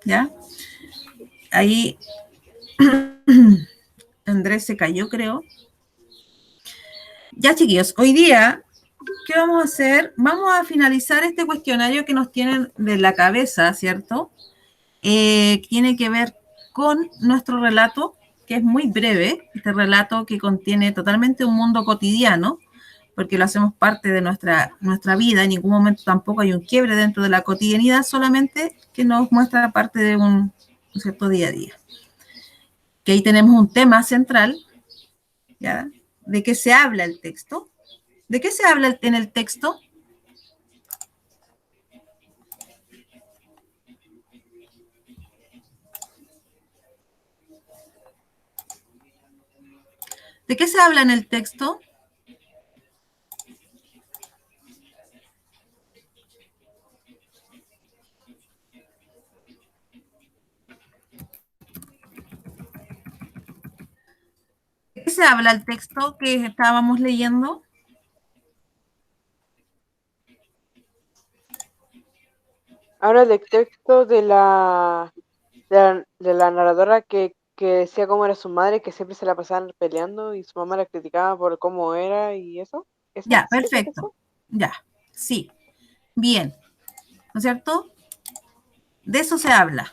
¿ya? Ahí Andrés se cayó, creo. Ya, chiquillos, hoy día, ¿qué vamos a hacer? Vamos a finalizar este cuestionario que nos tienen de la cabeza, ¿cierto? Tiene que ver con nuestro relato, que es muy breve, este relato que contiene totalmente un mundo cotidiano, porque lo hacemos parte de nuestra vida, en ningún momento tampoco hay un quiebre dentro de la cotidianidad, solamente que nos muestra parte de un cierto día a día. Que ahí tenemos un tema central, ¿ya? ¿De qué se habla el texto? ¿De qué se habla en el texto? ¿De qué se habla en el texto? ¿De qué se habla el texto que estábamos leyendo? Ahora el texto de la narradora que decía cómo era su madre, que siempre se la pasaban peleando y su mamá la criticaba por cómo era y eso. Ya, ¿Ese perfecto. texto? Ya, sí. Bien, ¿no es cierto? De eso se habla.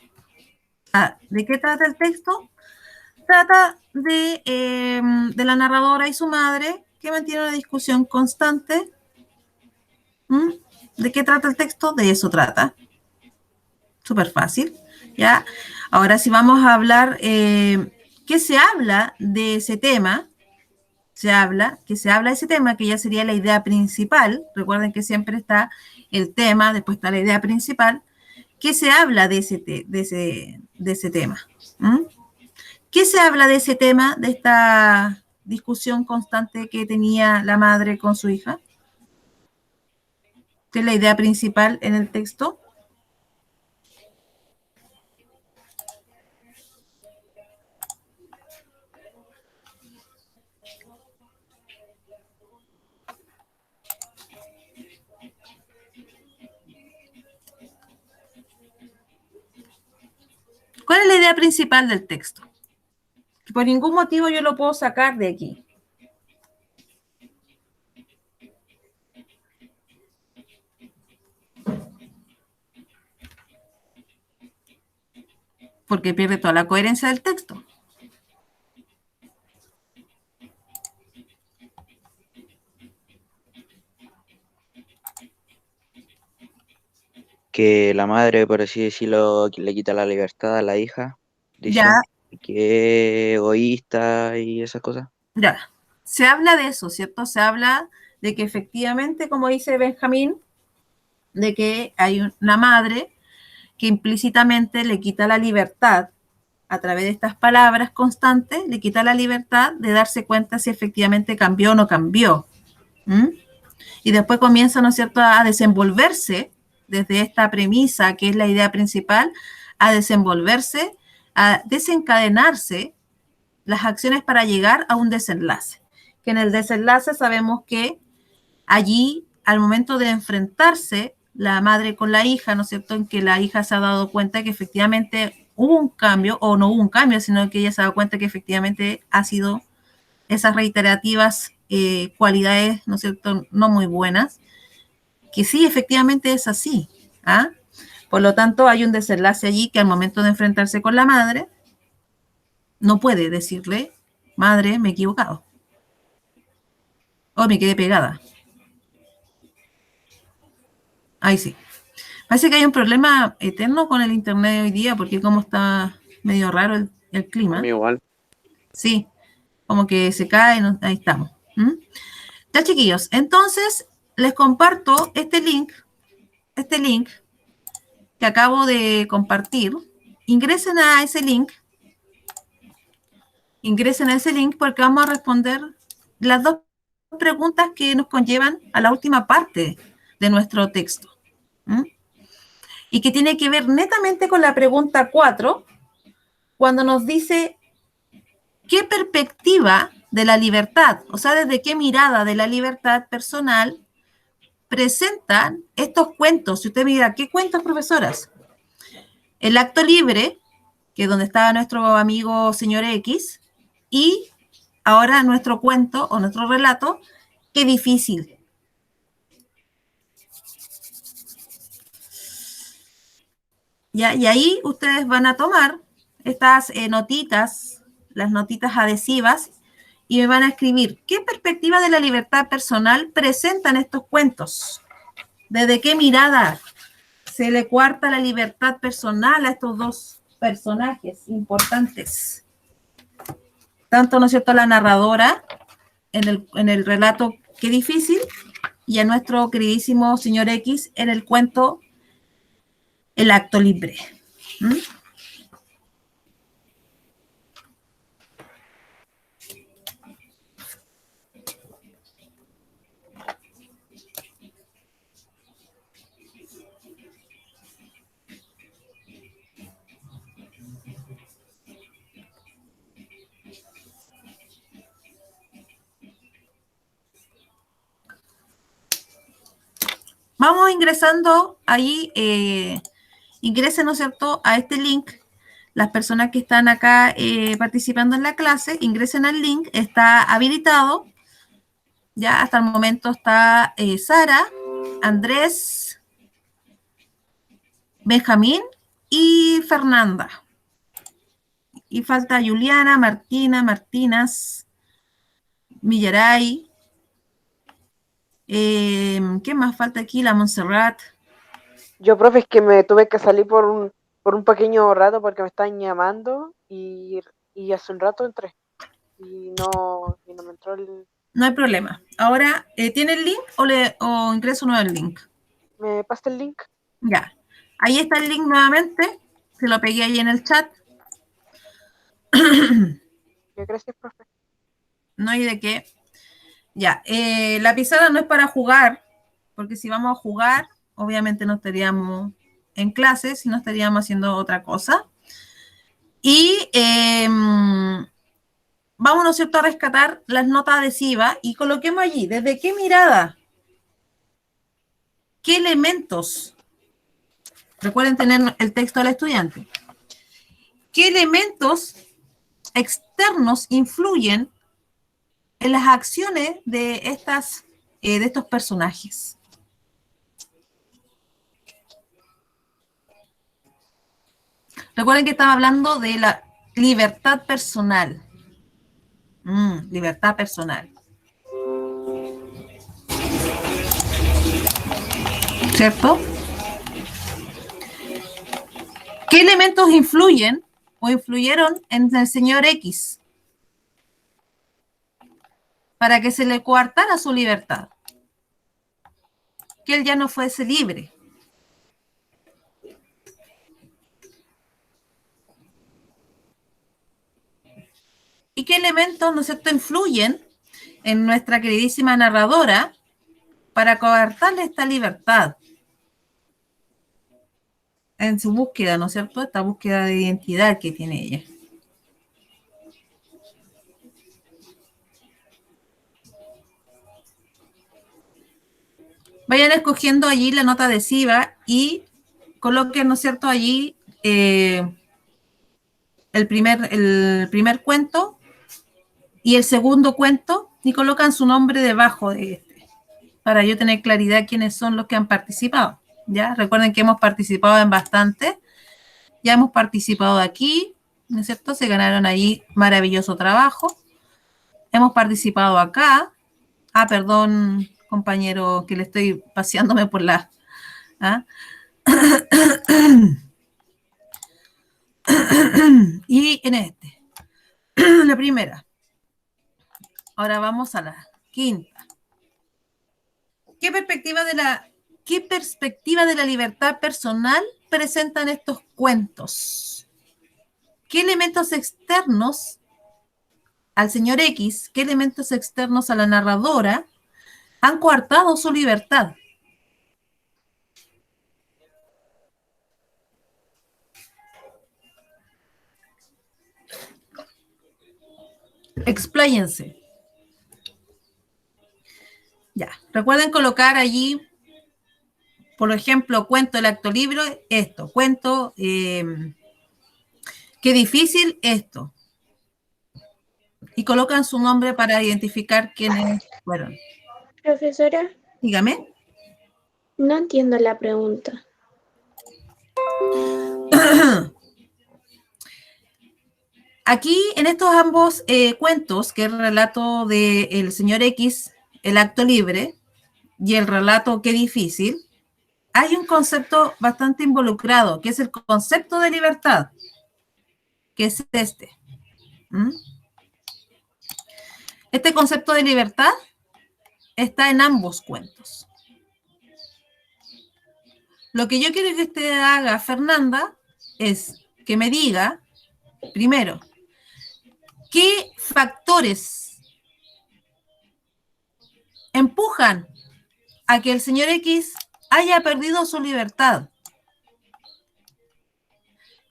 ¿De qué trata el texto? Trata de la narradora y su madre que mantienen una discusión constante. ¿Mm? ¿De qué trata el texto? De eso trata. Súper fácil. ¿Ya? Ahora, si vamos a hablar, ¿qué se habla de ese tema? Se habla de ese tema, que ya sería la idea principal. Recuerden que siempre está el tema, después está la idea principal. ¿Qué se habla de ese tema? ¿Mm? ¿Qué se habla de ese tema, de esta discusión constante que tenía la madre con su hija? ¿Qué es la idea principal en el texto? ¿Cuál es la idea principal del texto? Que por ningún motivo yo lo puedo sacar de aquí. Porque pierde toda la coherencia del texto. Que la madre, por así decirlo, le quita la libertad a la hija, Ya, diciendo que es egoísta y esas cosas. ya. Se habla de eso, ¿cierto? Se habla de que efectivamente, como dice Benjamín, de que hay una madre que implícitamente le quita la libertad a través de estas palabras constantes, le quita la libertad de darse cuenta si efectivamente cambió o no cambió. ¿Mm? Y después comienza, ¿no es cierto?, a desenvolverse desde esta premisa, que es la idea principal, a desenvolverse, a desencadenarse las acciones para llegar a un desenlace. Que en el desenlace sabemos que allí, al momento de enfrentarse la madre con la hija, ¿no es cierto?, en que la hija se ha dado cuenta que efectivamente hubo un cambio, o no hubo un cambio, sino que ella se ha dado cuenta que efectivamente ha sido esas reiterativas cualidades, ¿no es cierto?, no muy buenas, que sí, efectivamente es así. ¿Ah? Por lo tanto, hay un desenlace allí que al momento de enfrentarse con la madre, no puede decirle, madre, me he equivocado, o me quedé pegada. Ahí sí. Parece que hay un problema eterno con el internet hoy día, porque como está medio raro el A mí clima. igual. Sí, como que se cae, no, ahí estamos. ¿Mm? Ya, chiquillos, entonces les comparto este link que acabo de compartir. Ingresen a ese link, porque vamos a responder las dos preguntas que nos conllevan a la última parte de nuestro texto. ¿Mm? Y que tiene que ver netamente con la pregunta 4, cuando nos dice qué perspectiva de la libertad, o sea, desde qué mirada de la libertad personal presentan estos cuentos. Si usted mira, ¿qué cuentos, profesoras? el acto libre, que es donde estaba nuestro amigo señor X, y ahora nuestro cuento o nuestro relato, qué difícil. ¿Ya? Y ahí ustedes van a tomar estas notitas, las notitas adhesivas, y me van a escribir qué perspectiva de la libertad personal presentan estos cuentos. ¿Desde qué mirada se le coarta la libertad personal a estos dos personajes importantes? Tanto, ¿no es cierto?, a la narradora en el relato Qué difícil, y a nuestro queridísimo señor X en el cuento El acto libre. ¿Mm? Vamos ingresando ahí, ingresen, ¿no es cierto?, a este link. Las personas que están acá participando en la clase, ingresen al link, está habilitado. Ya hasta el momento está Sara, Andrés, Benjamín y Fernanda. Y falta Juliana, Martina, Martínez, Millaray. ¿Qué más falta aquí? La Montserrat. Yo, profe, es que me tuve que salir por un pequeño rato porque me están llamando y hace un rato entré y no me entró el... No hay problema. Ahora, ¿tiene el link o ingreso nuevo el link? ¿Me pasa el link? Ya. Ahí está el link nuevamente. Se lo pegué ahí en el chat. Gracias, profe. No hay de qué. Ya. La pizarra no es para jugar, porque si vamos a jugar, obviamente no estaríamos en clase, sino estaríamos haciendo otra cosa. Y vamos, ¿no es cierto?, a rescatar las notas adhesivas y coloquemos allí, ¿desde qué mirada? ¿Qué elementos? Recuerden tener el texto del estudiante. ¿Qué elementos externos influyen en las acciones de estos personajes? Recuerden que estaba hablando de la libertad personal. Libertad personal. ¿Cierto? ¿Qué elementos influyen o influyeron en el señor X para que se le coartara su libertad? Que él ya no fuese libre. ¿Y qué elementos, ¿no es cierto?, influyen en nuestra queridísima narradora para coartarle esta libertad en su búsqueda, ¿no es cierto?, esta búsqueda de identidad que tiene ella? Vayan escogiendo allí la nota adhesiva y coloquen, ¿no es cierto?, allí el primer cuento y el segundo cuento, y colocan su nombre debajo de este, para yo tener claridad quiénes son los que han participado. ¿Ya? Recuerden que hemos participado en bastante. Ya hemos participado aquí, ¿no es cierto? Se ganaron ahí maravilloso trabajo. Hemos participado acá. Perdón, compañero, que le estoy paseándome por la... ¿ah? Y en este, la primera. Ahora vamos a la quinta. ¿Qué perspectiva de la libertad personal presentan estos cuentos? ¿Qué elementos externos al señor X, qué elementos externos a la narradora han coartado su libertad? Expláyense. Ya, recuerden colocar allí Por ejemplo, cuento el acto libro, esto. Cuento, qué difícil, esto. Y colocan su nombre para identificar quiénes fueron. Profesora, Dígame. no entiendo la pregunta. Aquí, en estos ambos cuentos, que es el relato del señor X, el acto libre, y el relato qué difícil, hay un concepto bastante involucrado, que es el concepto de libertad, que es este. ¿Mm? Este concepto de libertad está en ambos cuentos. Lo que yo quiero que usted haga, Fernanda, es que me diga, primero, ¿qué factores empujan a que el señor X haya perdido su libertad?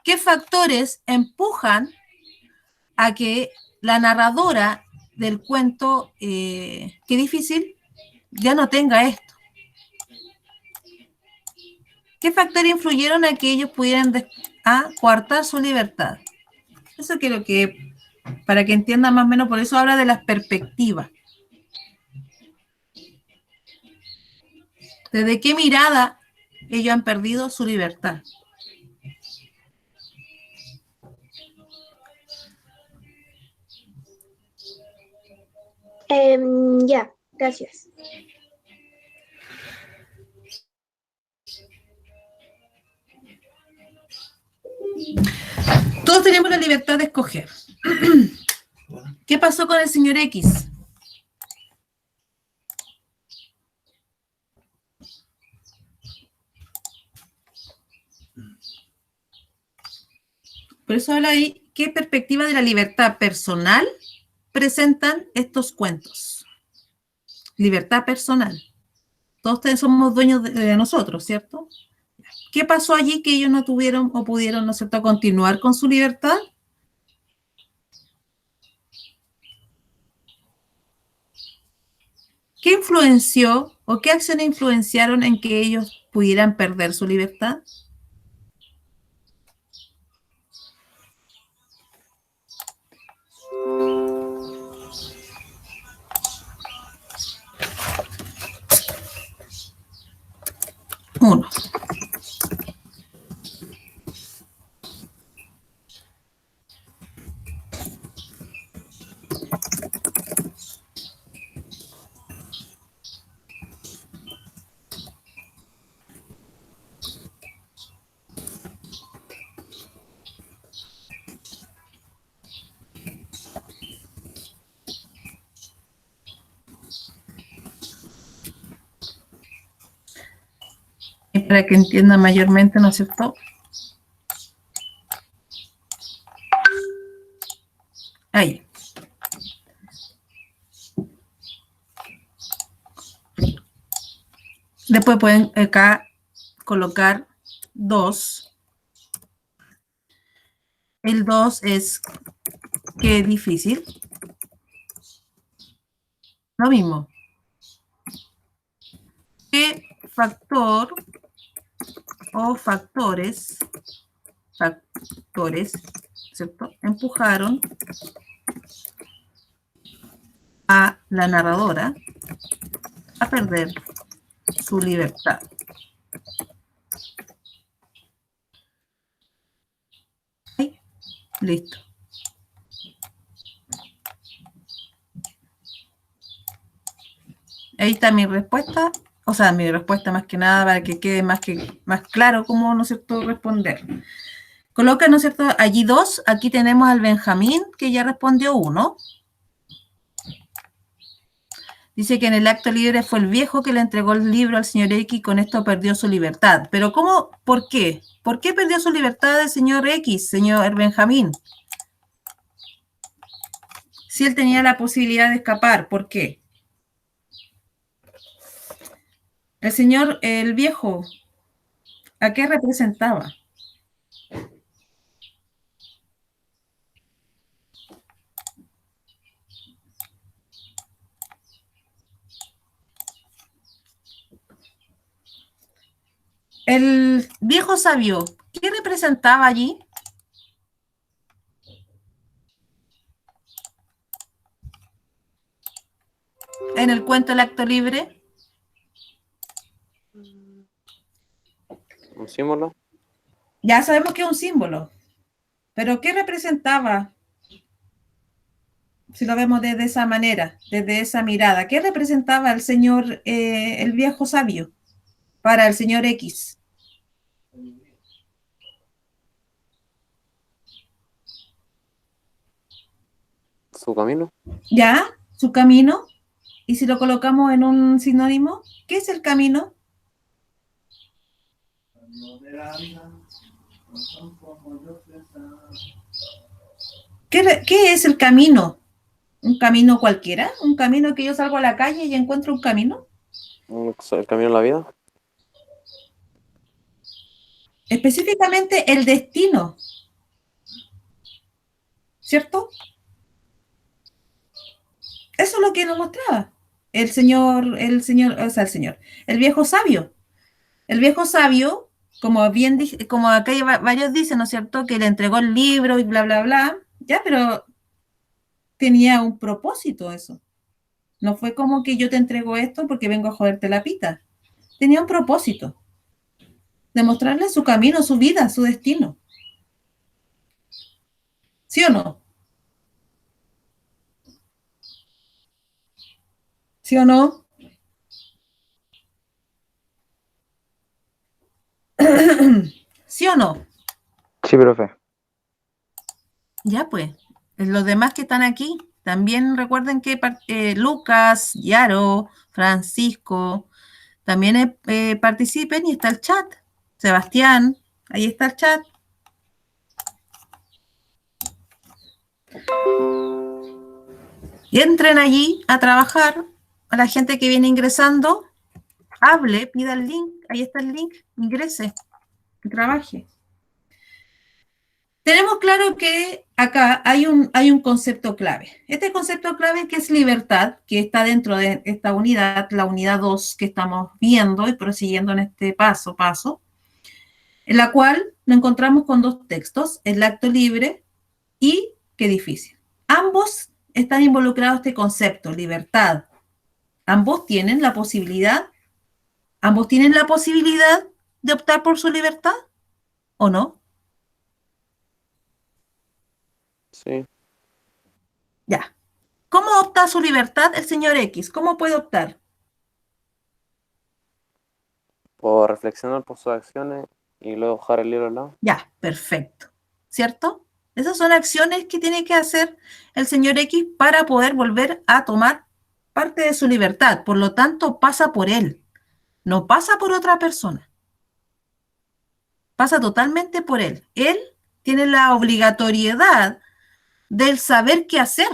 ¿Qué factores empujan a que la narradora del cuento, qué difícil, ya no tenga esto? ¿Qué factores influyeron a que ellos pudieran coartar su libertad? Eso quiero que, para que entiendan más o menos, por eso habla de las perspectivas. ¿Desde qué mirada ellos han perdido su libertad? Ya, gracias. Todos tenemos la libertad de escoger. ¿Qué pasó con el señor X? Por eso habla ahí, ¿qué perspectiva de la libertad personal presentan estos cuentos? Libertad personal. Todos somos dueños de nosotros, ¿cierto? ¿Qué pasó allí que ellos no tuvieron o pudieron, ¿no es cierto?, continuar con su libertad? ¿Qué influenció o qué acciones influenciaron en que ellos pudieran perder su libertad? Uno. Para que entiendan mayormente, ¿no es cierto? Ahí. Después pueden acá colocar 2. El 2 es qué difícil. Lo mismo. ¿Qué factor o factores, ¿cierto?, empujaron a la narradora a perder su libertad? ¿Sí? Listo. Ahí está mi respuesta, o sea, mi respuesta más que nada para que quede más claro cómo, ¿no es cierto?, responder. Coloca, ¿no es cierto?, allí 2, aquí tenemos al Benjamín, que ya respondió 1. Dice que en el acto libre fue el viejo que le entregó el libro al señor X y con esto perdió su libertad. Pero ¿cómo? ¿Por qué? ¿Por qué perdió su libertad el señor X, señor Benjamín? Si él tenía la posibilidad de escapar, ¿por qué? El señor, el viejo, ¿a qué representaba? El viejo sabio, ¿qué representaba allí? En el cuento El acto libre. Un símbolo. Ya sabemos que es un símbolo, pero ¿qué representaba? Si lo vemos desde esa manera, desde esa mirada, ¿qué representaba el señor, el viejo sabio, para el señor X? Su camino. ¿Ya? ¿Su camino? Y si lo colocamos en un sinónimo, ¿qué es el camino? ¿Qué es el camino? ¿Un camino cualquiera? ¿Un camino que yo salgo a la calle y encuentro un camino? El camino de la vida. Específicamente el destino, ¿cierto? Eso es lo que nos mostraba el viejo sabio. El viejo sabio, como bien como acá hay varios dicen, ¿no es cierto?, que le entregó el libro y bla, bla, bla, ya, pero tenía un propósito eso. No fue como que yo te entrego esto porque vengo a joderte la pita. Tenía un propósito, demostrarle su camino, su vida, su destino. ¿Sí o no? ¿Sí o no? ¿Sí o no? Sí, profe. Ya pues, los demás que están aquí, también recuerden que Lucas, Yaro, Francisco, también participen y está el chat. Sebastián, ahí está el chat. Y entren allí a trabajar. A la gente que viene ingresando, hable, pida el link. Ahí está el link, ingrese, que trabaje. Tenemos claro que acá hay un concepto clave. Este concepto clave que es libertad, que está dentro de esta unidad, la unidad 2 que estamos viendo y prosiguiendo en este paso a paso, en la cual nos encontramos con dos textos, el acto libre y qué difícil. Ambos están involucrados en este concepto, libertad. Ambos tienen la posibilidad de optar por su libertad, ¿o no? Sí. Ya. ¿Cómo opta su libertad el señor X? ¿Cómo puede optar? Puedo reflexionar por sus acciones y luego dejar el libro al lado. Ya, perfecto. ¿Cierto? Esas son acciones que tiene que hacer el señor X para poder volver a tomar parte de su libertad. Por lo tanto, pasa por él. No pasa por otra persona. Pasa totalmente por él. Él tiene la obligatoriedad del saber qué hacer.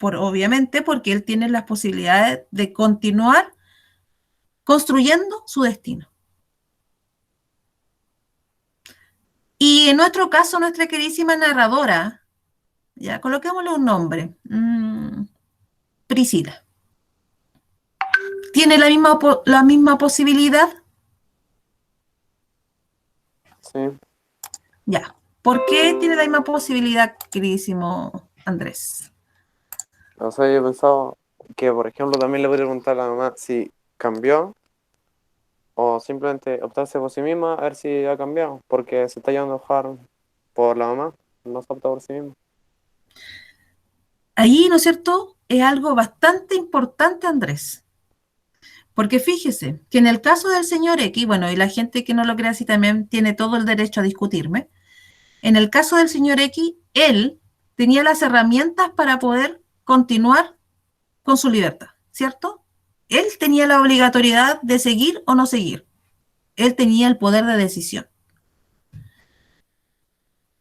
Obviamente porque él tiene las posibilidades de continuar construyendo su destino. Y en nuestro caso, nuestra queridísima narradora, ya coloquémosle un nombre, Priscila, ¿tiene la misma posibilidad? Sí. Ya. ¿Por qué tiene la misma posibilidad, queridísimo Andrés? O sea, yo he pensado que, por ejemplo, también le voy a preguntar a la mamá si cambió o simplemente optarse por sí misma a ver si ha cambiado, porque se está llevando a enojar por la mamá, no se opta por sí misma. Ahí, ¿no es cierto?, es algo bastante importante, Andrés. Porque fíjese que en el caso del señor X, bueno, y la gente que no lo crea así también tiene todo el derecho a discutirme, en el caso del señor X, él tenía las herramientas para poder continuar con su libertad, ¿cierto? Él tenía la obligatoriedad de seguir o no seguir. Él tenía el poder de decisión.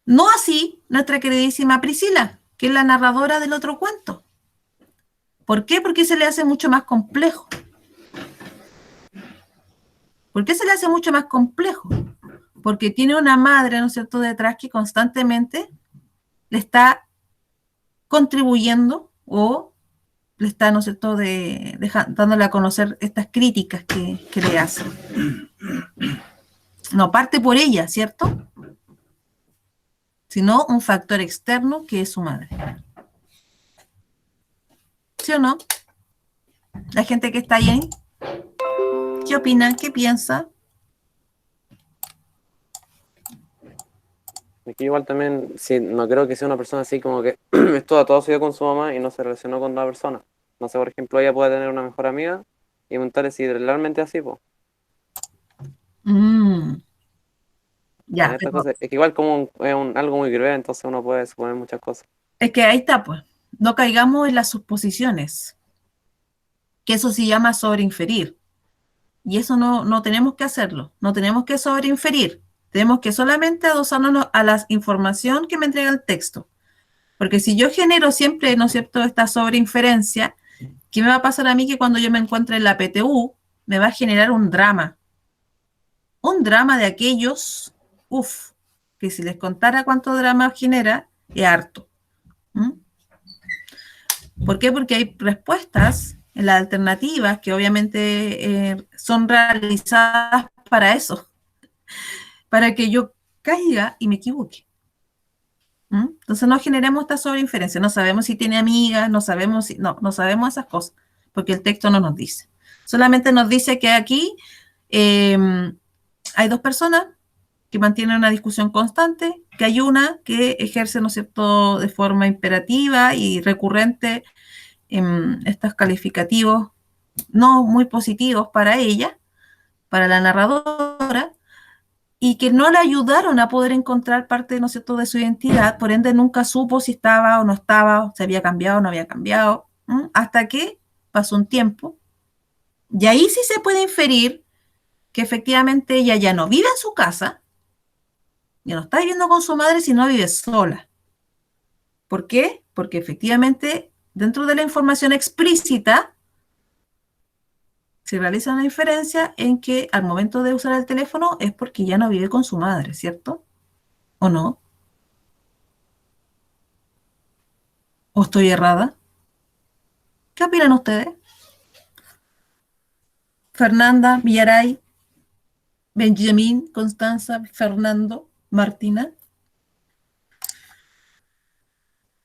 No así nuestra queridísima Priscila, que es la narradora del otro cuento. ¿Por qué? Porque se le hace mucho más complejo. ¿Por qué se le hace mucho más complejo? Porque tiene una madre, ¿no es cierto?, detrás que constantemente le está contribuyendo o le está, ¿no es cierto?, dándole a conocer estas críticas que le hacen. No parte por ella, ¿cierto? Sino un factor externo que es su madre. ¿Sí o no? La gente que está ahí, ¿qué opina? ¿Qué piensa? Aquí igual también, sí, no creo que sea una persona así como que estuvo toda su vida con su mamá y no se relacionó con otra persona. No sé, por ejemplo, ella puede tener una mejor amiga y preguntarle si realmente es así, pues. Ya, Estas pero cosas, es que igual como algo muy grave, entonces uno puede suponer muchas cosas. es que ahí está, pues. No caigamos en las suposiciones, que eso se llama sobreinferir. Y eso no tenemos que hacerlo, no tenemos que sobreinferir. Tenemos que solamente adosarnos a la información que me entrega el texto. Porque si yo genero siempre, ¿no es cierto?, esta sobreinferencia, ¿qué me va a pasar a mí? Que cuando yo me encuentre en la PTU, me va a generar un drama. Un drama de aquellos, uff, que si les contara cuánto drama genera, es harto. ¿Mm? ¿Por qué? Porque hay respuestas en las alternativas que obviamente son realizadas para eso, para que yo caiga y me equivoque. Entonces no generemos esta sobreinferencia, no sabemos si tiene amigas, no sabemos no sabemos esas cosas, porque el texto no nos dice. Solamente nos dice que aquí hay dos personas que mantienen una discusión constante, que hay una que ejerce, ¿no es cierto?, de forma imperativa y recurrente estos calificativos no muy positivos para ella, para la narradora, y que no le ayudaron a poder encontrar parte, ¿no es cierto?, de su identidad, por ende nunca supo si estaba o no estaba, si había cambiado o no había cambiado, hasta que pasó un tiempo, y ahí sí se puede inferir que efectivamente ella ya no vive en su casa, ya no está viviendo con su madre, sino vive sola. ¿Por qué? Porque efectivamente dentro de la información explícita se realiza una inferencia en que al momento de usar el teléfono es porque ya no vive con su madre, ¿cierto? ¿O no? ¿O estoy errada? ¿Qué opinan ustedes? Fernanda, Villaray, Benjamín, Constanza, Fernando, Martina.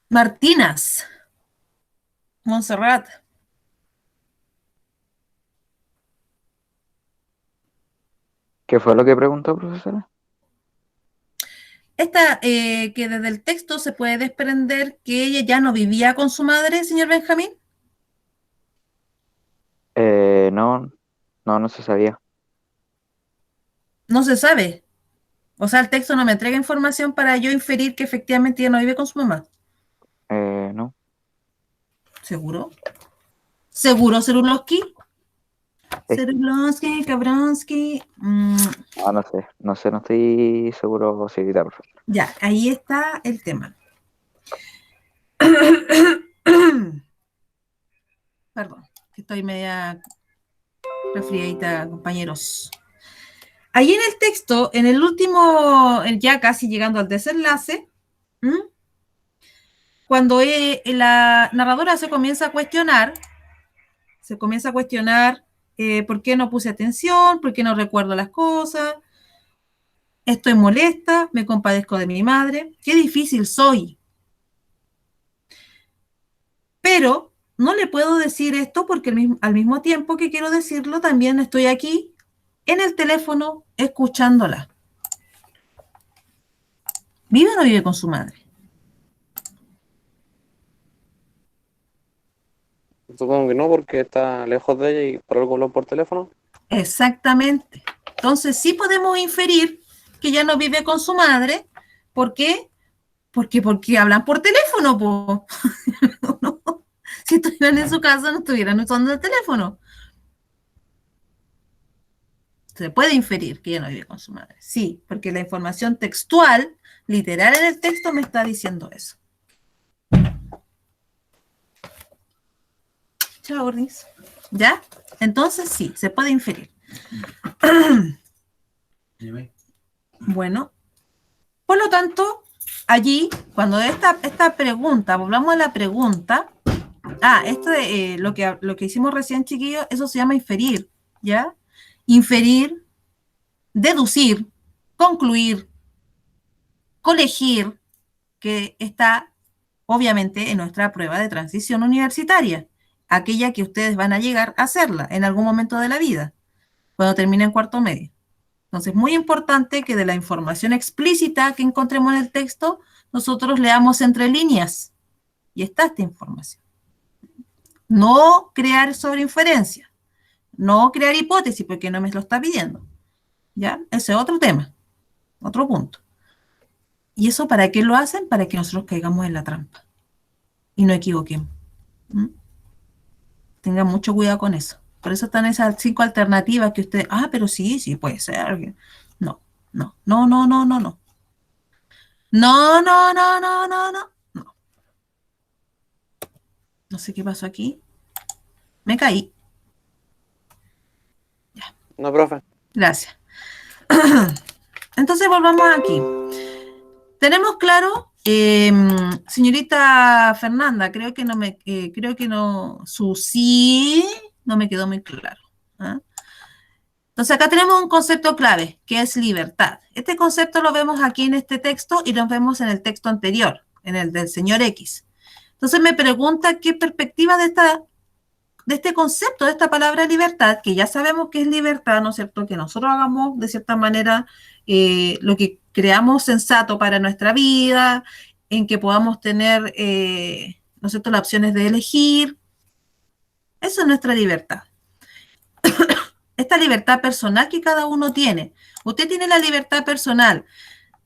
Martínez, Montserrat. ¿Qué fue lo que preguntó, profesora? Que desde el texto se puede desprender que ella ya no vivía con su madre, señor Benjamín. No, no se sabía. No se sabe. O sea, el texto no me entrega información para yo inferir que efectivamente ella no vive con su mamá. No. ¿Seguro? ¿Seguro, Cerulowski? Sí. Cerulowski, Kabrowski. No estoy seguro, señorita profesora. Ya, ahí está el tema. Perdón, que estoy media resfriadita, compañeros. Ahí en el texto, en el último, ya casi llegando al desenlace, cuando la narradora se comienza a cuestionar por qué no puse atención, por qué no recuerdo las cosas, estoy molesta, me compadezco de mi madre, qué difícil soy. Pero no le puedo decir esto porque al mismo tiempo que quiero decirlo, también estoy aquí en el teléfono escuchándola. ¿Vive o no vive con su madre? Supongo que no, porque está lejos de ella y por algo habló por teléfono. Exactamente. Entonces sí podemos inferir que ya no vive con su madre. ¿Por qué? Porque hablan por teléfono, po. No, si estuvieran en su casa no estuvieran usando el teléfono. Se puede inferir que ya no vive con su madre. Sí, porque la información textual, literal en el texto, me está diciendo eso. Chao, Gordis. ¿Ya? Entonces sí, se puede inferir. Bueno, por lo tanto, allí, cuando esta pregunta, volvamos a la pregunta. Esto de lo que hicimos recién, chiquillos, eso se llama inferir, ¿ya? Inferir, deducir, concluir, colegir, que está obviamente en nuestra prueba de transición universitaria, aquella que ustedes van a llegar a hacerla en algún momento de la vida, cuando terminen cuarto medio. Entonces, muy importante que de la información explícita que encontremos en el texto, nosotros leamos entre líneas. Y está esta información. No crear sobreinferencia, no crear hipótesis, porque no me lo está pidiendo. ¿Ya? Ese es otro tema, otro punto. ¿Y eso para qué lo hacen? Para que nosotros caigamos en la trampa y no equivoquemos. ¿Mm? Tengan mucho cuidado con eso. Por eso están esas 5 alternativas que ustedes, pero sí, puede ser. No. No. No sé qué pasó aquí. Me caí. No, profe. Gracias. Entonces volvamos aquí. Tenemos claro, señorita Fernanda, creo que no, su sí no me quedó muy claro. ¿Ah? Entonces acá tenemos un concepto clave, que es libertad. Este concepto lo vemos aquí en este texto y lo vemos en el texto anterior, en el del señor X. Entonces me pregunta qué perspectiva de este concepto, de esta palabra libertad, que ya sabemos que es libertad, ¿no es cierto? Que nosotros hagamos de cierta manera lo que creamos sensato para nuestra vida, en que podamos tener, ¿no es cierto?, las opciones de elegir. Eso es nuestra libertad. Esta libertad personal que cada uno tiene. Usted tiene la libertad personal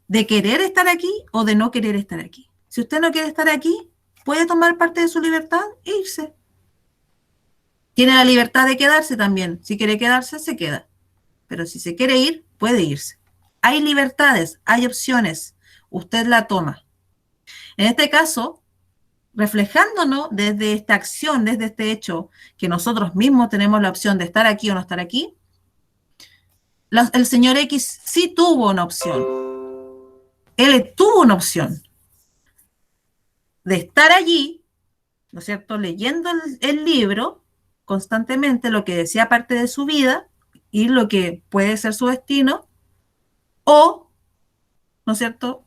de querer estar aquí o de no querer estar aquí. Si usted no quiere estar aquí, puede tomar parte de su libertad e irse. Tiene la libertad de quedarse también. Si quiere quedarse, se queda. Pero si se quiere ir, puede irse. Hay libertades, hay opciones. Usted la toma. En este caso, reflejándonos desde esta acción, desde este hecho, que nosotros mismos tenemos la opción de estar aquí o no estar aquí, el señor X sí tuvo una opción. Él tuvo una opción de estar allí, ¿no es cierto?, leyendo el libro constantemente, lo que decía parte de su vida y lo que puede ser su destino, o, ¿no es cierto?,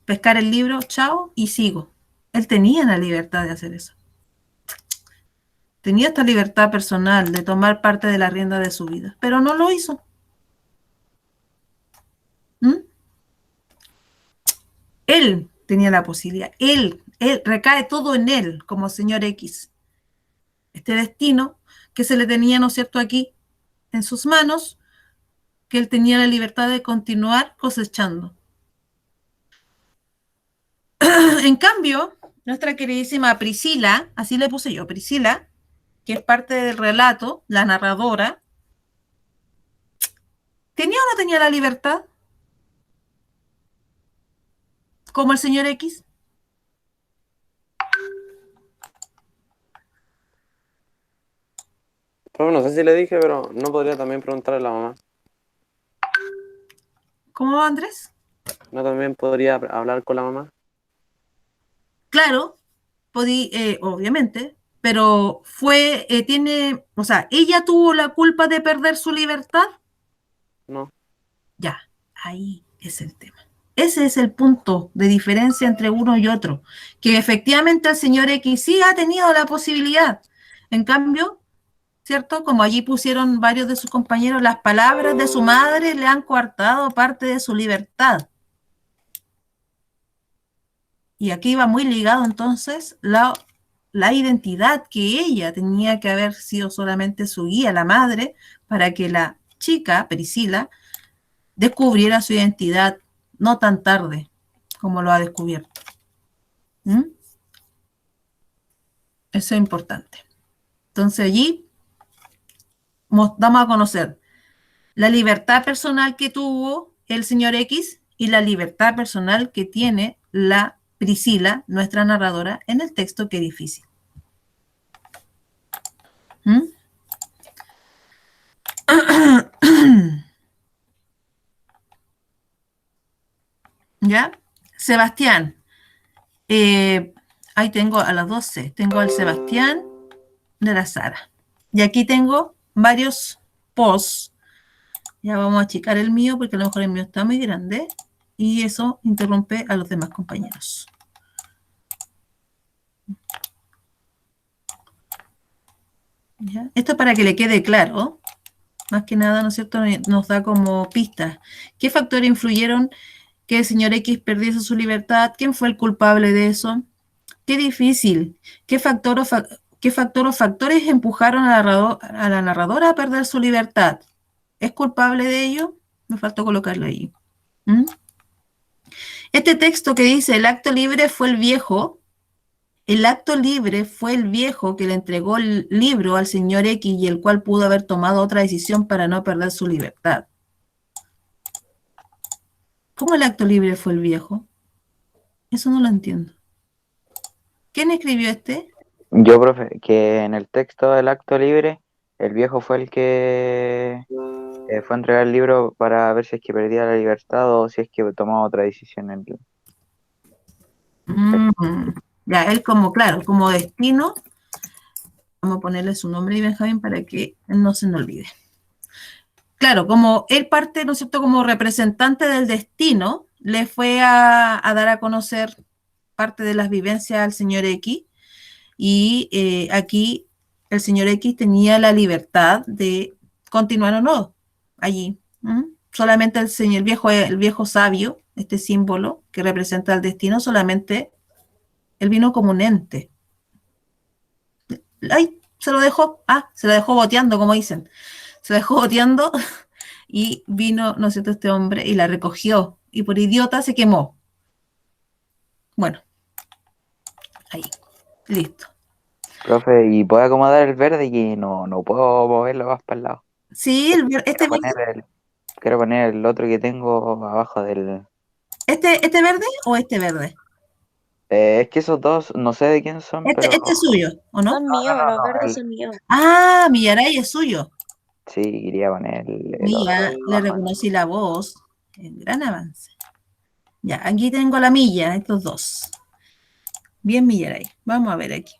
pescar el libro, chao, y sigo. Él tenía la libertad de hacer eso. Tenía esta libertad personal de tomar parte de la rienda de su vida, pero no lo hizo. Él tenía la posibilidad, él recae todo en él, como señor X. Este destino que se le tenía, ¿no es cierto?, aquí en sus manos, que él tenía la libertad de continuar cosechando. En cambio, nuestra queridísima Priscila, así le puse yo, Priscila, que es parte del relato, la narradora, ¿tenía o no tenía la libertad? Como el señor X. Profe, no sé si le dije, pero no podría también preguntarle a la mamá. ¿Cómo va, Andrés? ¿No también podría hablar con la mamá? Claro, obviamente, pero o sea, ¿ella tuvo la culpa de perder su libertad? No. Ya, ahí es el tema. Ese es el punto de diferencia entre uno y otro, que efectivamente el señor X sí ha tenido la posibilidad. En cambio, ¿cierto? Como allí pusieron varios de sus compañeros, las palabras de su madre le han coartado parte de su libertad. Y aquí va muy ligado entonces la identidad que ella tenía que haber sido solamente su guía, la madre, para que la chica, Priscila, descubriera su identidad no tan tarde como lo ha descubierto. Eso es importante. Entonces allí damos a conocer la libertad personal que tuvo el señor X y la libertad personal que tiene la Priscila, nuestra narradora, en el texto Qué difícil. ¿Ya? Sebastián. Ahí tengo a las 12. Tengo al Sebastián de la Sara. Y aquí tengo varios posts Ya vamos a achicar el mío porque a lo mejor el mío está muy grande y eso interrumpe a los demás compañeros. ¿Ya? Esto es para que le quede claro. Más que nada, ¿no es cierto?, nos da como pistas. ¿Qué factores influyeron que el señor X perdiese su libertad? ¿Quién fue el culpable de eso? Qué difícil. ¿Qué factor o factores empujaron a la narradora a perder su libertad? ¿Es culpable de ello? Me faltó colocarlo ahí. ¿Mm? Este texto que dice el acto libre fue el viejo que le entregó el libro al señor X y el cual pudo haber tomado otra decisión para no perder su libertad. ¿Cómo el acto libre fue el viejo? Eso no lo entiendo. ¿Quién escribió este? Yo, profe, que en el texto del acto libre, el viejo fue el que fue a entregar el libro para ver si es que perdía la libertad o si es que tomaba otra decisión. Ya, él como, claro, como destino, vamos a ponerle su nombre y Benjamín para que no se nos olvide. Claro, como él parte, ¿no es cierto?, como representante del destino, le fue a dar a conocer parte de las vivencias al señor X y aquí el señor X tenía la libertad de continuar o no allí. Solamente el viejo sabio, este símbolo que representa el destino, solamente él vino como un ente. ¡Ay! Se lo dejó boteando, como dicen. Se dejó boteando y vino, ¿no es cierto?, este hombre y la recogió. Y por idiota se quemó. Bueno, ahí, listo. Profe, ¿y puedo acomodar el verde? Que no puedo moverlo más para el lado. Sí, Quiero poner el otro que tengo abajo del... ¿Este verde o este verde? Es que esos dos, no sé de quién son, pero... Este es suyo, ¿o no? Son míos, los no, verdes son míos. Ah, Millaray es suyo. Sí, quería poner el otro Milla, ahí le abajo. reconocí la voz. Gran avance. Ya, aquí tengo la milla, estos dos. Bien, Millaray. Vamos a ver aquí.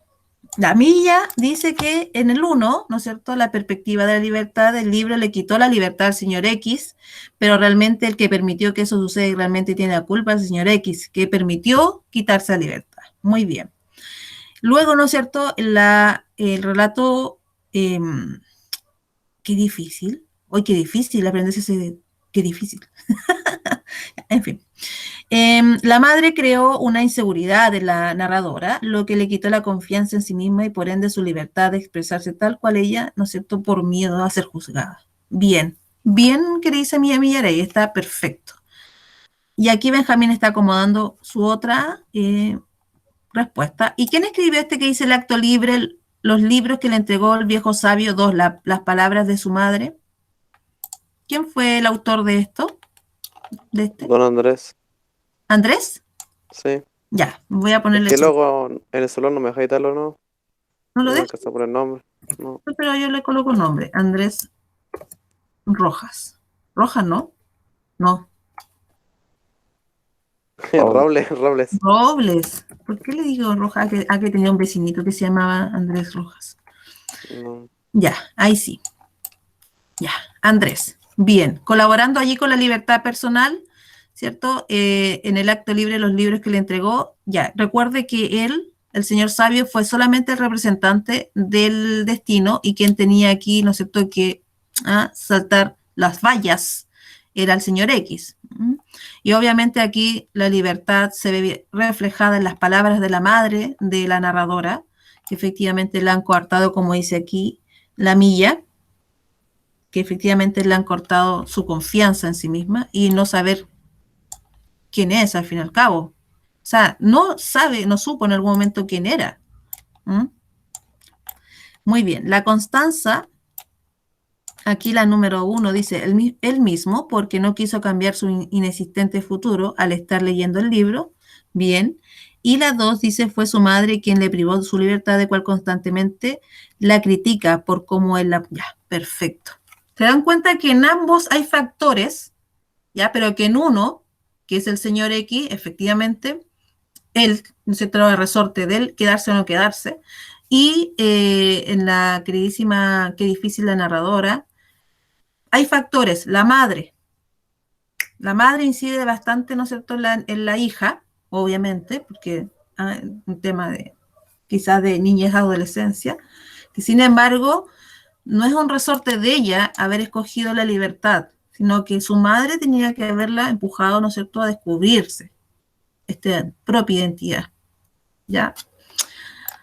La milla dice que en el 1, ¿no es cierto?, la perspectiva de la libertad, el libro le quitó la libertad al señor X, pero realmente el que permitió que eso suceda realmente tiene la culpa al señor X, que permitió quitarse la libertad. Muy bien. Luego, ¿no es cierto?, el relato, qué difícil. Hoy qué difícil aprenderse ese, qué difícil. En fin. La madre creó una inseguridad en la narradora, lo que le quitó la confianza en sí misma y por ende su libertad de expresarse tal cual ella, ¿no es cierto?, por miedo a ser juzgada. Bien, bien que dice Mía Millaray, está perfecto. Y aquí Benjamín está acomodando su otra respuesta. ¿Y quién escribió este que dice el acto libre, los libros que le entregó el viejo sabio, las palabras de su madre? ¿Quién fue el autor de esto? ¿De este? Don Andrés. ¿Andrés? Sí. Ya, voy a Es ponerle que su... luego en el salón no me dejáis darlo, ¿no? ¿No lo No me dejo? alcanza por el nombre. No. Pero yo le coloco un nombre, Andrés Rojas. ¿Rojas no? No. Oh, Robles. Robles. ¿Por qué le digo Rojas? Que tenía un vecinito que se llamaba Andrés Rojas. No. Ya, ahí sí. Ya, Andrés. Bien, colaborando allí con la libertad personal, ¿cierto? En el acto libre, los libros que le entregó, ya, recuerde que él, el señor sabio, fue solamente el representante del destino y quien tenía aquí, ¿no es cierto?, que saltar las vallas era el señor X. Y obviamente aquí la libertad se ve reflejada en las palabras de la madre de la narradora, que efectivamente la han coartado, como dice aquí, la milla, que efectivamente le han cortado su confianza en sí misma y no saber quién es al fin y al cabo. O sea, no supo en algún momento quién era. Muy bien, la Constanza, aquí la número 1 dice él mismo porque no quiso cambiar su inexistente futuro al estar leyendo el libro. Bien. Y la 2 dice fue su madre quien le privó de su libertad, de cual constantemente la critica por cómo él la... Ya, perfecto. Se dan cuenta que en ambos hay factores, ya, pero que en uno, que es el señor X, efectivamente, él, ¿no es cierto?, el resorte de él, quedarse o no quedarse, y en la queridísima, qué difícil la narradora, hay factores. La madre incide bastante, ¿no es cierto?, en la hija, obviamente, porque un tema de quizás de niñez, adolescencia, que sin embargo no es un resorte de ella haber escogido la libertad, sino que su madre tenía que haberla empujado, ¿no es cierto?, a descubrirse esta propia identidad, ¿ya?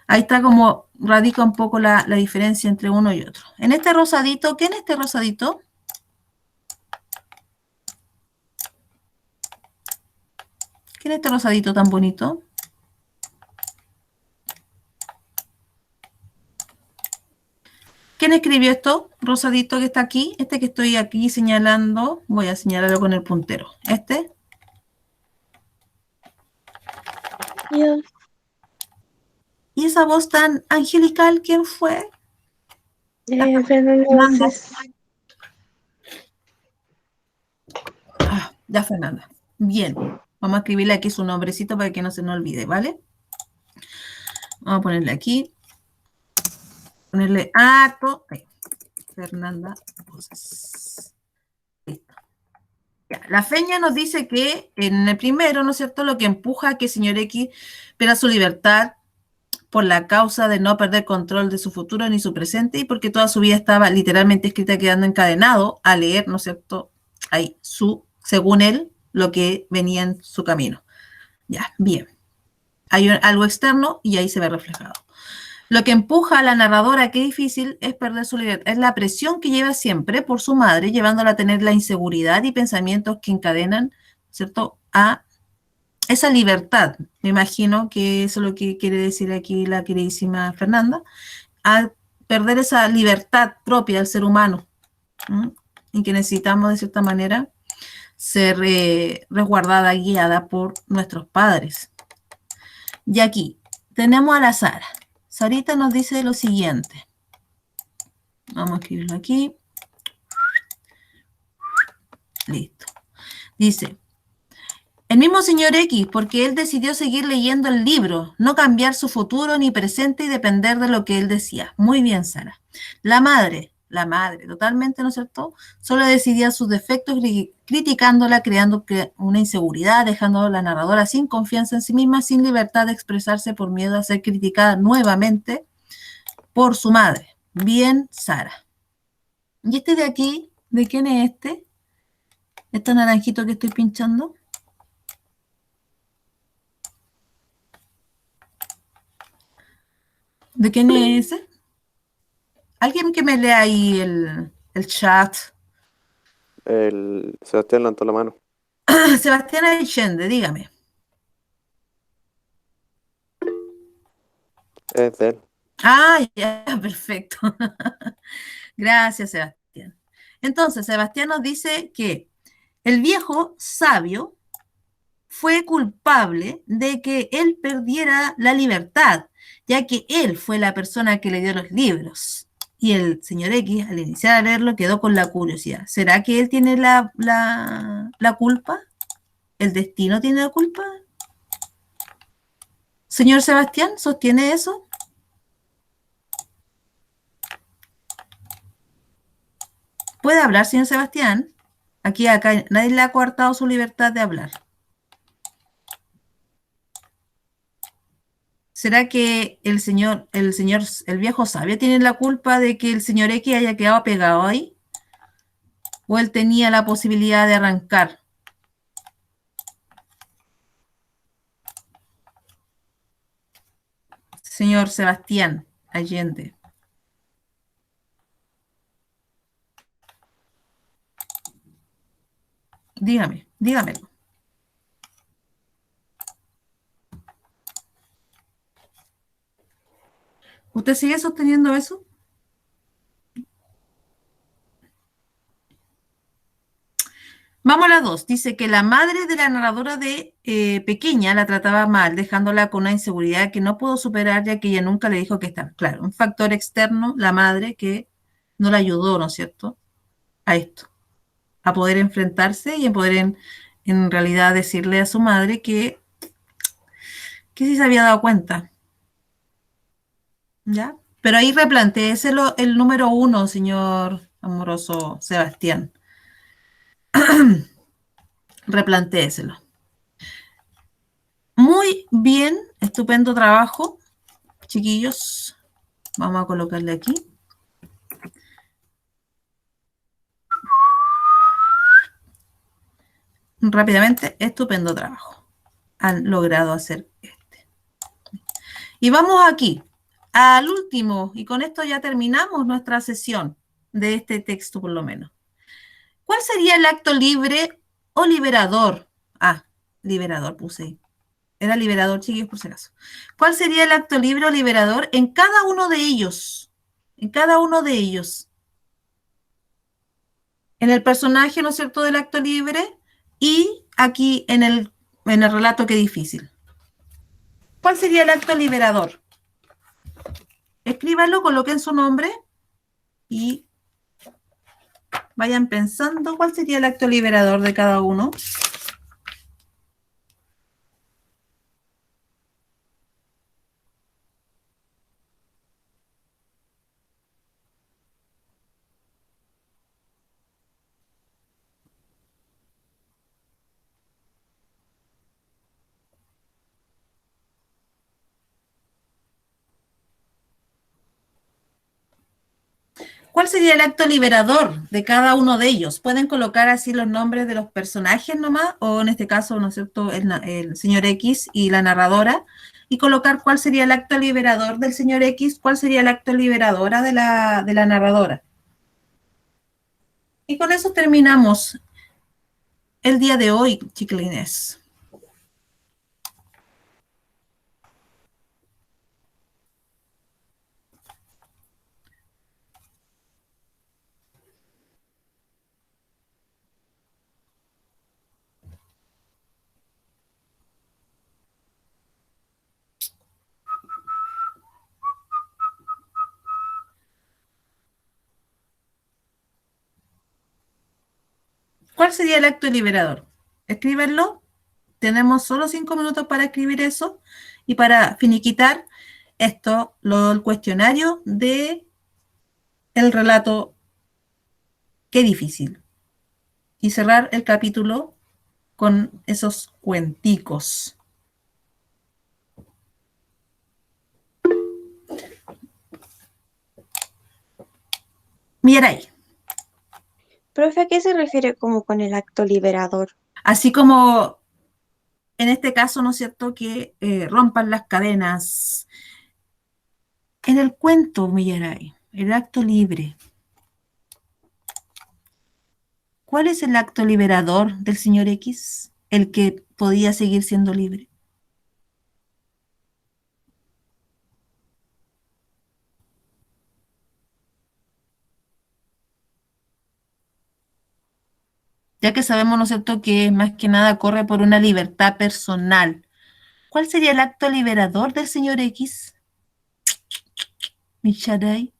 Ahí está como radica un poco la diferencia entre uno y otro. En este rosadito, ¿qué en este rosadito? ¿Qué en este rosadito tan bonito? ¿Quién escribió esto? Rosadito que está aquí, este que estoy aquí señalando, voy a señalarlo con el puntero. ¿Este? Yo, ¿Y esa voz tan angelical, quién fue? Fernanda Fernanda. Voces. Ya, Fernanda. Bien. Vamos a escribirle aquí su nombrecito para que no se nos olvide, ¿vale? Vamos a ponerle aquí. Ponerle Ato. Fernanda Voces. Listo. Ya, la feña nos dice que en el primero, ¿no es cierto?, lo que empuja a que el señor X pierda su libertad por la causa de no perder control de su futuro ni su presente y porque toda su vida estaba literalmente escrita quedando encadenado a leer, ¿no es cierto?, ahí, según él, lo que venía en su camino. Ya, bien. Hay algo externo y ahí se ve reflejado. Lo que empuja a la narradora, qué difícil, es perder su libertad. Es la presión que lleva siempre por su madre, llevándola a tener la inseguridad y pensamientos que encadenan, ¿cierto?, a esa libertad. Me imagino que eso es lo que quiere decir aquí la queridísima Fernanda, a perder esa libertad propia del ser humano, ¿m? Y que necesitamos, de cierta manera, ser resguardada, guiada por nuestros padres. Y aquí tenemos a la Sara. Sarita nos dice lo siguiente. Vamos a escribirlo aquí. Listo. Dice, el mismo señor X, porque él decidió seguir leyendo el libro, no cambiar su futuro ni presente y depender de lo que él decía. Muy bien, Sara. La madre, totalmente, ¿no es cierto? Solo decidía sus defectos, criticándola, creando una inseguridad, dejando a la narradora sin confianza en sí misma, sin libertad de expresarse por miedo a ser criticada nuevamente por su madre. Bien, Sara. ¿Y este de aquí? ¿De quién es este? ¿Este naranjito que estoy pinchando? ¿De quién es ese? ¿Alguien que me lea ahí el chat? El Sebastián levantó la mano. Sebastián Allende, dígame. Es de él. Ah, ya, perfecto. Gracias, Sebastián. Entonces, Sebastián nos dice que el viejo sabio fue culpable de que él perdiera la libertad, ya que él fue la persona que le dio los libros. Y el señor X, al iniciar a leerlo, quedó con la curiosidad. ¿Será que él tiene la culpa? ¿El destino tiene la culpa? Señor Sebastián, ¿sostiene eso? ¿Puede hablar, señor Sebastián? Acá, nadie le ha coartado su libertad de hablar. ¿Será que el viejo sabio tiene la culpa de que el señor X haya quedado pegado ahí? ¿O él tenía la posibilidad de arrancar? Señor Sebastián Allende. Dígamelo. ¿Usted sigue sosteniendo eso? Vamos a la 2. Dice que la madre de la narradora de pequeña la trataba mal, dejándola con una inseguridad que no pudo superar, ya que ella nunca le dijo que estaba. Claro, un factor externo, la madre, que no la ayudó, ¿no es cierto?, a esto, a poder enfrentarse y a poder en realidad decirle a su madre que sí se había dado cuenta. ¿Ya? Pero ahí replantéese el número 1, señor amoroso Sebastián. Replantéeselo. Muy bien, estupendo trabajo, chiquillos. Vamos a colocarle aquí. Rápidamente, estupendo trabajo. Han logrado hacer este. Y vamos aquí, al último, y con esto ya terminamos nuestra sesión de este texto por lo menos. ¿Cuál sería el acto libre o liberador? Ah, liberador puse ahí. Era liberador, chiquillos, por si acaso. ¿Cuál sería el acto libre o liberador en cada uno de ellos? En cada uno de ellos. En el personaje, ¿no es cierto?, del acto libre y aquí en el relato Qué difícil. ¿Cuál sería el acto liberador? Escríbanlo, coloquen su nombre y vayan pensando cuál sería el acto liberador de cada uno. ¿Cuál sería el acto liberador de cada uno de ellos? Pueden colocar así los nombres de los personajes nomás, o en este caso, ¿no es cierto?, el señor X y la narradora, y colocar cuál sería el acto liberador del señor X, cuál sería el acto liberadora de la narradora. Y con eso terminamos el día de hoy, chiquilines. ¿Cuál sería el acto liberador? Escríbenlo. Tenemos solo 5 minutos para escribir eso y para finiquitar esto, el cuestionario de el relato Qué difícil. Y cerrar el capítulo con esos cuenticos. Mirai. Profe, ¿a qué se refiere como con el acto liberador? Así como en este caso, ¿no es cierto?, que rompan las cadenas. En el cuento, Mirai, el acto libre. ¿Cuál es el acto liberador del señor X? El que podía seguir siendo libre. Ya que sabemos, ¿no es cierto?, que más que nada corre por una libertad personal. ¿Cuál sería el acto liberador del señor X? Micharay.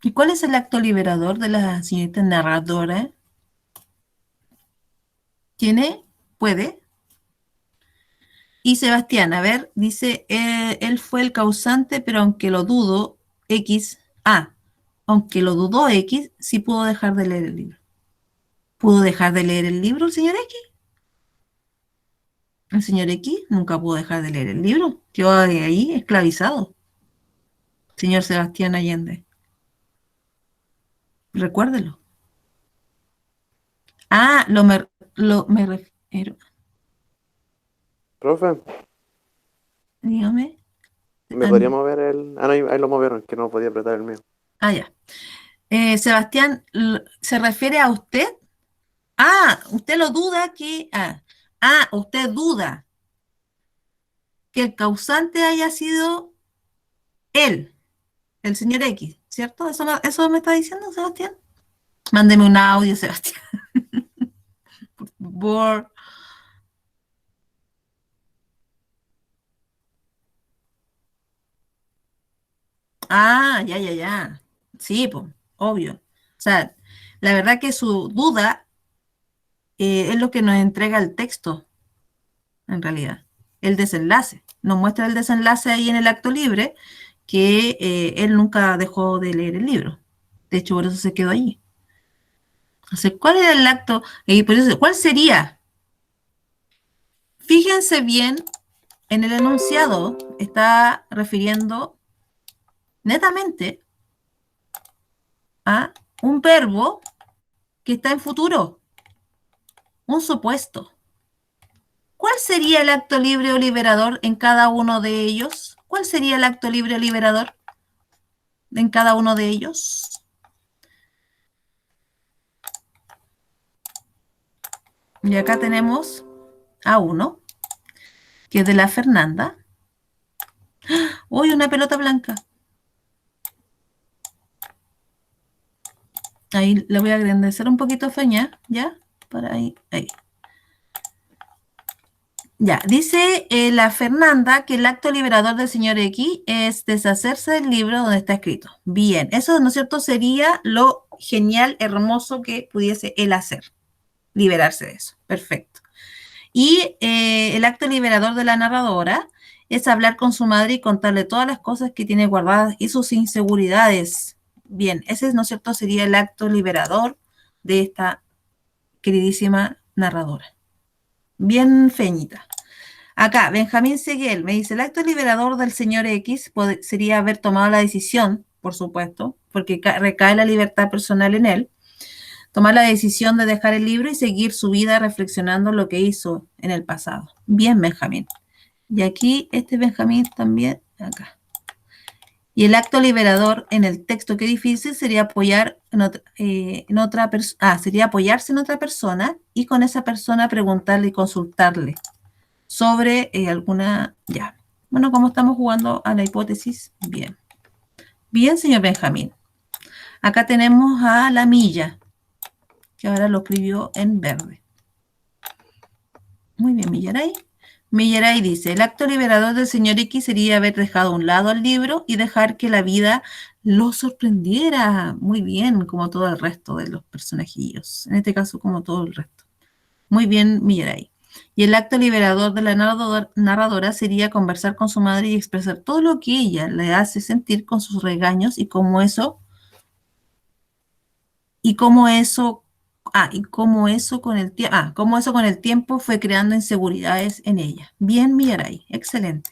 ¿Y cuál es el acto liberador de la señorita narradora? ¿Tiene? ¿Puede? Y Sebastián, a ver, dice, él fue el causante, pero aunque lo dudo, X, aunque lo dudó X, sí pudo dejar de leer el libro. ¿Pudo dejar de leer el libro el señor X? El señor X nunca pudo dejar de leer el libro. Quedó ahí esclavizado. Señor Sebastián Allende. Recuérdelo. Me refiero. Profe, Dígame. ¿me podría mover el...? Ah, no, ahí lo movieron, que no podía apretar el mío. Ya. Sebastián, ¿se refiere a usted? Usted lo duda que... usted duda que el causante haya sido él, el señor X, ¿cierto? ¿Eso me está diciendo, Sebastián? Mándeme un audio, Sebastián. Por favor. Ya. Sí, pues, obvio. O sea, la verdad que su duda es lo que nos entrega el texto, en realidad. el desenlace. Nos muestra el desenlace ahí en el acto libre, que él nunca dejó de leer el libro. De hecho, por eso se quedó allí. Entonces, ¿cuál era el acto? Y por eso, ¿cuál sería? Fíjense bien, en el enunciado está refiriendo netamente a un verbo que está en futuro, un supuesto. ¿Cuál sería el acto libre o liberador en cada uno de ellos? ¿Cuál sería el acto libre o liberador en cada uno de ellos? Y acá tenemos a uno, que es de la Fernanda. ¡Uy, una pelota blanca! Ahí le voy a agrandecer un poquito, Feña, ¿ya? Para ahí, ahí. Ya, dice la Fernanda que el acto liberador del señor X es deshacerse del libro donde está escrito. Bien, eso, ¿no es cierto?, sería lo genial, hermoso que pudiese él hacer. Liberarse de eso. Perfecto. Y el acto liberador de la narradora es hablar con su madre y contarle todas las cosas que tiene guardadas y sus inseguridades. Bien, ese, ¿no es cierto?, sería el acto liberador de esta queridísima narradora. Bien, Feñita. Acá, Benjamín Seguel me dice, el acto liberador del señor X sería haber tomado la decisión, por supuesto, porque recae la libertad personal en él, tomar la decisión de dejar el libro y seguir su vida reflexionando lo que hizo en el pasado. Bien, Benjamín. Y aquí, este Benjamín también, acá. Y el acto liberador en el texto, qué difícil, sería sería apoyarse en otra persona y con esa persona preguntarle y consultarle sobre alguna, ya. Bueno, como estamos jugando a la hipótesis, bien. Bien, señor Benjamín. Acá tenemos a la Milla, que ahora lo escribió en verde. Muy bien, Millaray. Millaray dice, el acto liberador del señor X sería haber dejado a un lado el libro y dejar que la vida lo sorprendiera. Muy bien, como todo el resto de los personajillos. En este caso, como todo el resto. Muy bien, Millaray. Y el acto liberador de la narradora sería conversar con su madre y expresar todo lo que ella le hace sentir con sus regaños y cómo eso con el tiempo fue creando inseguridades en ella. Bien, Millaray, excelente.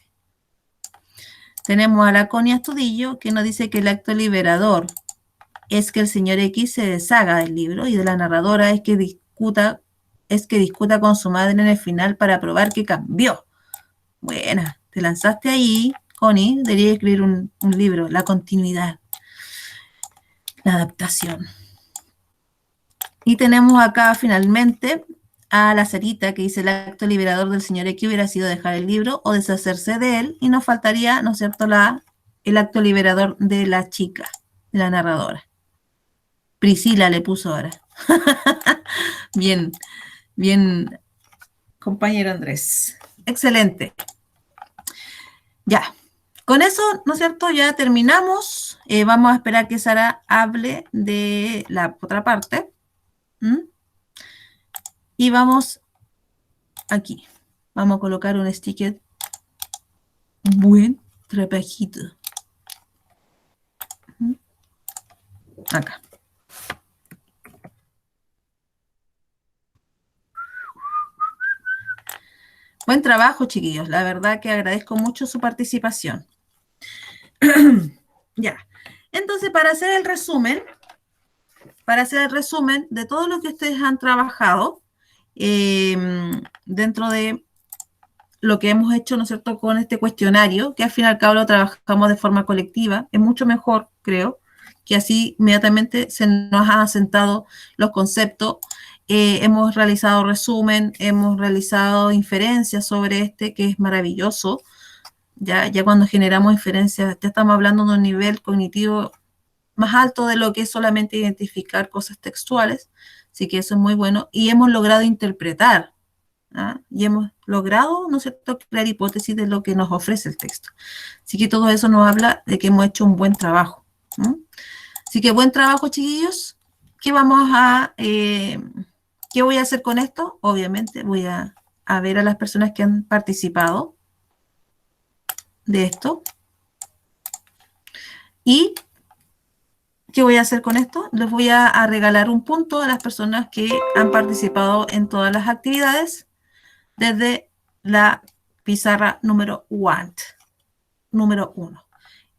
Tenemos a la Connie Astudillo, que nos dice que el acto liberador es que el señor X se deshaga del libro y de la narradora es que discuta con su madre en el final para probar que cambió. Buena, te lanzaste ahí, Connie, debería escribir un libro, la continuidad, la adaptación. Y tenemos acá finalmente a la Sarita que dice el acto liberador del señor X hubiera sido dejar el libro o deshacerse de él y nos faltaría, ¿no es cierto?, el acto liberador de la chica, de la narradora. Priscila le puso ahora. Bien, bien, compañero Andrés. Excelente. Ya, con eso, ¿no es cierto?, ya terminamos. Vamos a esperar que Sara hable de la otra parte. Y vamos aquí. Vamos a colocar un sticker buen trabajito. Acá. Buen trabajo, chiquillos. La verdad que agradezco mucho su participación. Ya. Entonces, para hacer el resumen de todo lo que ustedes han trabajado dentro de lo que hemos hecho, ¿no es cierto?, con este cuestionario, que al fin y al cabo lo trabajamos de forma colectiva, es mucho mejor, creo, que así inmediatamente se nos han asentado los conceptos, hemos realizado resumen, hemos realizado inferencias sobre este, que es maravilloso. Ya cuando generamos inferencias, ya estamos hablando de un nivel cognitivo más alto de lo que es solamente identificar cosas textuales, así que eso es muy bueno, y hemos logrado interpretar, y hemos logrado, ¿no es cierto?, crear hipótesis de lo que nos ofrece el texto. Así que todo eso nos habla de que hemos hecho un buen trabajo. Así que buen trabajo, chiquillos. ¿Qué voy a hacer con esto? Obviamente voy a ver a las personas que han participado, de esto. ¿Y qué voy a hacer con esto? Les voy a regalar un punto a las personas que han participado en todas las actividades desde la pizarra número 1.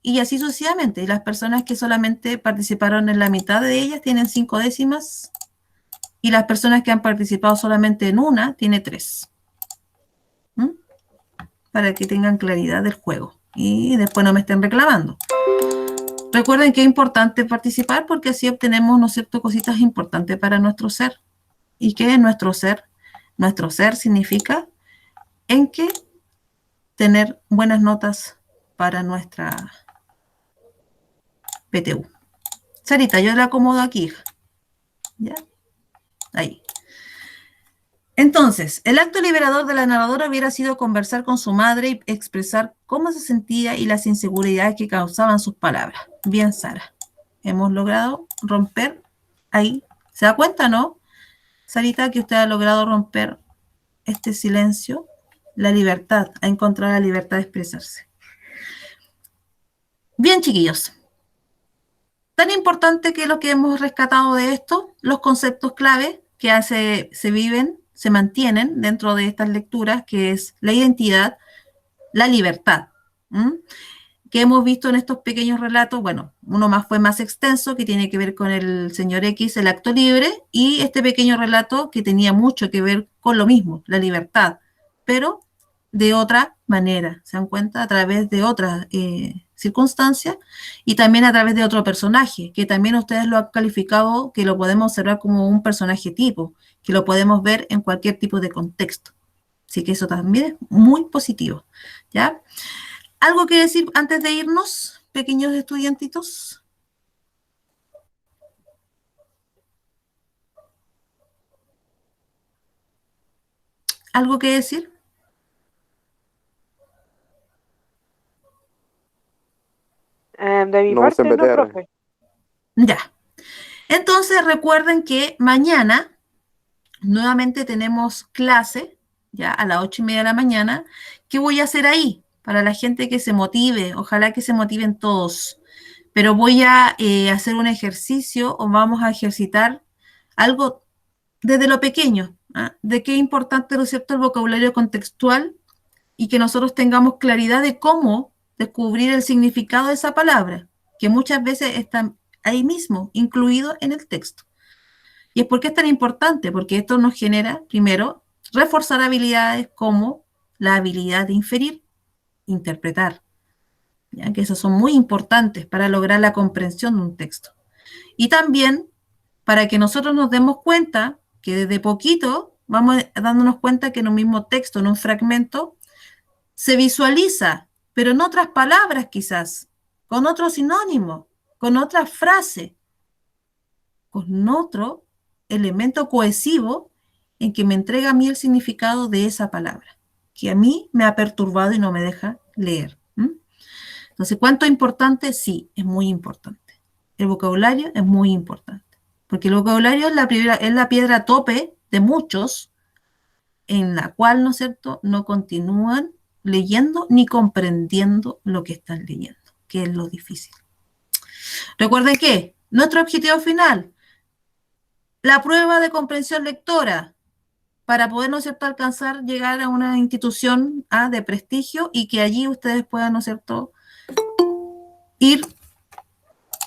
Y así sucesivamente. Y las personas que solamente participaron en la mitad de ellas tienen 5 décimas. Y las personas que han participado solamente en una tiene 3. Para que tengan claridad del juego. Y después no me estén reclamando. Recuerden que es importante participar porque así obtenemos, ¿no es cierto?, cositas importantes para nuestro ser. ¿Y qué es nuestro ser? Nuestro ser significa en que tener buenas notas para nuestra PTU. Sarita, yo la acomodo aquí, hija. ¿Ya? Ahí. Entonces, el acto liberador de la narradora hubiera sido conversar con su madre y expresar cómo se sentía y las inseguridades que causaban sus palabras. Bien, Sara. Hemos logrado romper ahí. ¿Se da cuenta, no? Sarita, que usted ha logrado romper este silencio, la libertad, ha encontrado la libertad de expresarse. Bien, chiquillos. Tan importante que lo que hemos rescatado de esto, los conceptos clave que se viven, se mantienen dentro de estas lecturas, que es la identidad, la libertad, que hemos visto en estos pequeños relatos. Bueno, uno más fue más extenso, que tiene que ver con el señor X, el acto libre, y este pequeño relato que tenía mucho que ver con lo mismo, la libertad, pero de otra manera, ¿se dan cuenta? A través de otras circunstancias y también a través de otro personaje, que también ustedes lo han calificado, que lo podemos observar como un personaje tipo, que lo podemos ver en cualquier tipo de contexto. Así que eso también es muy positivo, ¿ya? ¿Algo que decir antes de irnos, pequeños estudiantitos? ¿Algo que decir? De mi No parte, usen no, BTR. profe. Ya. Entonces recuerden que mañana nuevamente tenemos clase, ya a las 8:30 de la mañana. ¿Qué voy a hacer ahí? Para la gente que se motive, ojalá que se motiven todos. Pero voy a hacer un ejercicio o vamos a ejercitar algo desde lo pequeño, de qué es importante, ¿no es cierto?, el vocabulario contextual y que nosotros tengamos claridad de cómo descubrir el significado de esa palabra, que muchas veces está ahí mismo, incluido en el texto. ¿Y es por qué es tan importante? Porque esto nos genera, primero, reforzar habilidades como la habilidad de inferir, interpretar, ¿ya? Que esas son muy importantes para lograr la comprensión de un texto. Y también para que nosotros nos demos cuenta que desde poquito vamos dándonos cuenta que en un mismo texto, en un fragmento, se visualiza, pero en otras palabras quizás, con otro sinónimo, con otra frase, con otro elemento cohesivo en que me entrega a mí el significado de esa palabra, que a mí me ha perturbado y no me deja leer. Entonces, ¿cuánto es importante? Sí, es muy importante. El vocabulario es muy importante, porque el vocabulario es la piedra tope de muchos, en la cual, ¿no es cierto?, no continúan leyendo ni comprendiendo lo que están leyendo, que es lo difícil. Recuerden que nuestro objetivo final, la prueba de comprensión lectora, para poder, ¿no es cierto?, alcanzar, llegar a una institución de prestigio y que allí ustedes puedan, ¿no es cierto?, ir,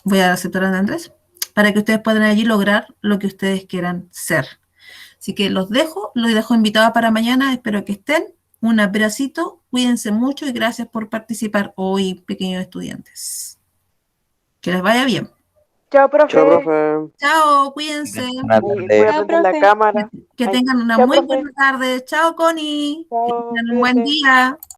voy a aceptar a Andrés, para que ustedes puedan allí lograr lo que ustedes quieran ser. Así que los dejo invitados para mañana, espero que estén. Un abracito, cuídense mucho y gracias por participar hoy, pequeños estudiantes. Que les vaya bien. Chao, profe. Chao, profe. Chao, cuídense. Buenas Voy tardes. a Chao, prender la profe. cámara. Que Ay, tengan una chao, muy profe. buena tarde. Chao, Connie. Que Chao, tengan un buen cuídate. día.